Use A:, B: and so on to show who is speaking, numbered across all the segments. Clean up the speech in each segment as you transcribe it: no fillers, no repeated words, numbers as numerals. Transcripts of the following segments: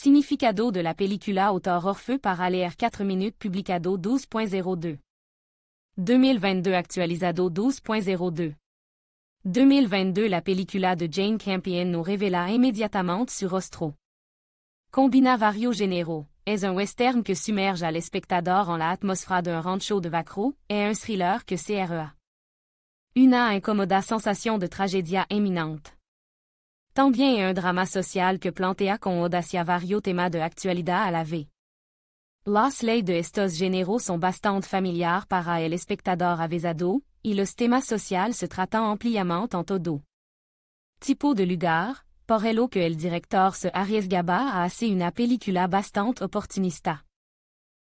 A: Significado de la película Autor Orfeu para leer 4 minutes publicado 12.02. 2022 actualizado 12.02. 2022 La película de Jane Campion nous révéla immédiatement sur Rostro. Combina varios généraux, est un western que submerge à l'espectador en la atmosphère d'un rancho de vaquero, est un thriller que CREA. Una incómoda sensación de tragedia imminente. También un drama social que plantea con audacia varios temas de actualidad a la vez. Las leyes de estos géneros son bastante familiares para el espectador avisado, y los temas sociales se tratan ampliamente en todo tipo de lugar, por lo que el director se arriesgaba a hacer una película bastante oportunista.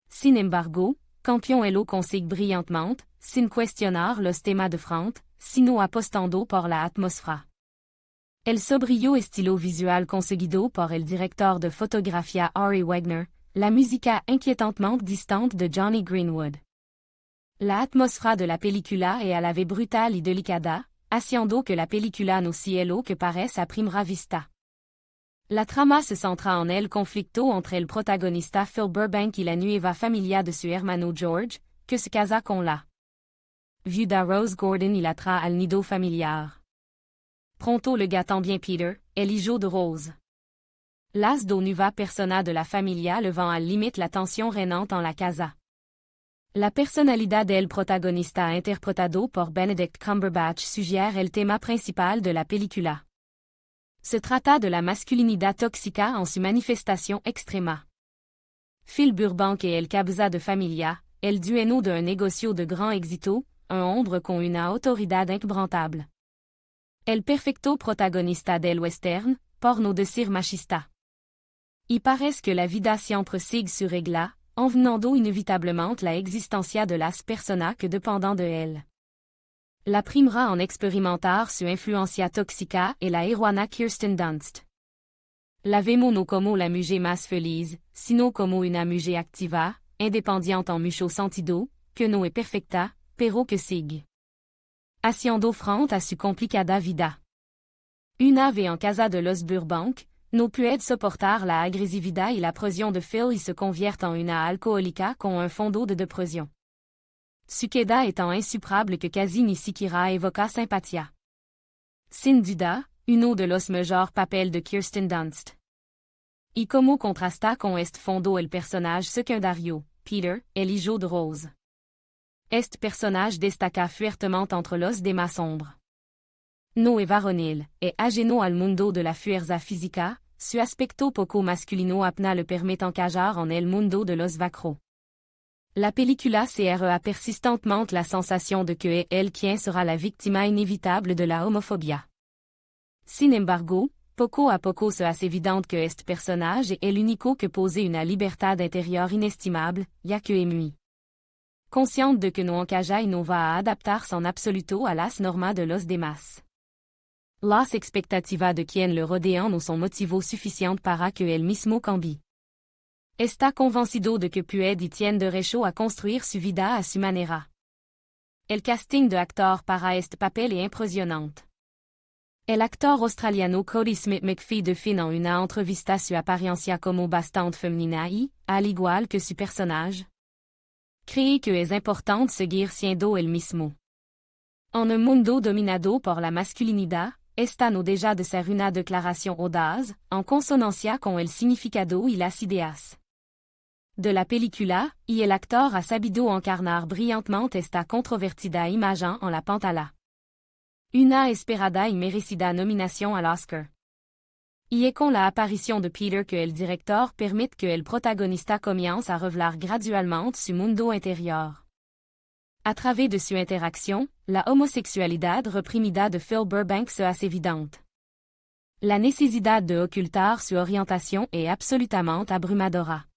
A: Sin embargo, Campion lo consigue brillantemente, sin cuestionar los temas de frente, sino apostando por la atmósfera. El sobrio estilo visual conseguido por el director de fotografía Ari Wegner, la música inquiétantement distante de Johnny Greenwood. La atmósfera de la película est à la vez brutal y delicada, haciendo que la película no cielo que parece a primera vista. La trama se centra en el conflicto entre el protagonista Phil Burbank y la nueva familia de su hermano George, que se casa con la viuda Rose Gordon y la trae al nido familiar. Pronto le gâtant bien Peter, el hijo de Rose. Las do nueva persona de la familia le vend al limite la tension reinante en la casa. La personalidad del protagonista interpretado por Benedict Cumberbatch sugiere el tema principal de la película. Se trata de la masculinidad tóxica en su manifestation extrema. Phil Burbank et el cabeza de familia, el dueño de un negocio de gran éxito, un hombre con una autoridad inquebrantable. El perfecto protagonista del western, por no decir machista. Y parece que la vida siempre sigue su regla, envenenando inévitablement la existencia de las personas que dependant de él. La primera en experimentar su influencia tóxica est la heroína Kirsten Dunst. La vemos no como la mujer más feliz, sino como una mujer activa, independiente en mucho sentido, que no es perfecta, pero que sigue haciendo frente a su complicada vida. Una vez en casa de los Burbank, no puede soportar la agresividad y la presión de Phil y se convierte en una alcohólica con un fondo de depresión. Su queda est tant insuperable que casi ni siquiera evoca simpatia. Sin duda, uno de los mejores papeles de Kirsten Dunst. Y como contrasta con este fondo el personaje secundario, Peter, el hijo de Rose. Este personaje destaca fuertemente entre los demás sombres. No es varonil, es ajeno al mundo de la fuerza física, su aspecto poco masculino apenas le permite encajar en el mundo de los vaqueros. La película CREA persistentemente la sensation de que es él quien sera la víctima inévitable de la homofobia. Sin embargo, poco a poco se hace evidente que este personaje es el único que posee una libertad interior inestimable, ya que es muy consciente de que no encaja y no va a adaptarse en absoluto a las normas de los demás. Las expectativas de quien le rodean no son motivo suficiente para que él mismo cambie. Está convencido de que puede y tiene derecho a construir su vida a su manera. El casting de actor para este papel es impresionante. El actor australiano Cody Smith McPhee define en una entrevista su apariencia como bastante femenina y, al igual que su personaje, cree que es importante seguir siendo el mismo. En un mundo dominado por la masculinidad, esta no deja de ser una declaración audaz, en consonancia con el significado y las ideas de la película, y el actor ha sabido encarnar brillantemente esta controvertida imagen en la pantalla. Una esperada y merecida nominación al Oscar. Y es con la aparición de Peter que el director permite que el protagonista comience a revelar gradualmente su mundo interior. A través de su interacción, la homosexualidad reprimida de Phil Burbank se hace evidente. La necesidad de ocultar su orientación es absolutamente abrumadora.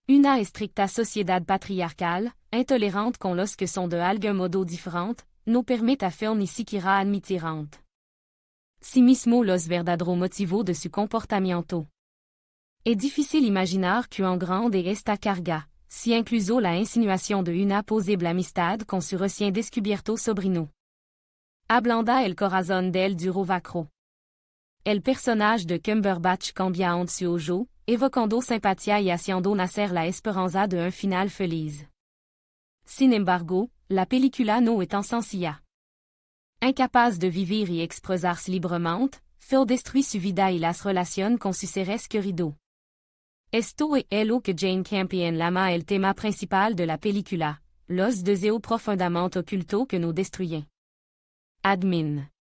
A: Una estricta sociedad patriarcal, intolérante con los que son de algún modo diferente, no permite a Phil ni siquiera admitir ante sí mismo los verdaderos motivos de su comportamiento. Es difícil imaginar cuán grande es esta carga, si incluso la insinuación de una posible amistad con su recién descubierto sobrino. Ablanda el corazón del duro vaquero. El personaje de Cumberbatch cambia en su ojo, evocando sympathia y haciendo nacer la esperanza de un final feliz. Sin embargo, la película no est sencilla. Incapaz de vivir y expresarse librement, Phil destruit su vida y las relaciones con sus seres queridos. Esto es lo que Jane Campion llama el tema principal de la película, los deseos profondamente ocultos que nous destruyen. Admin.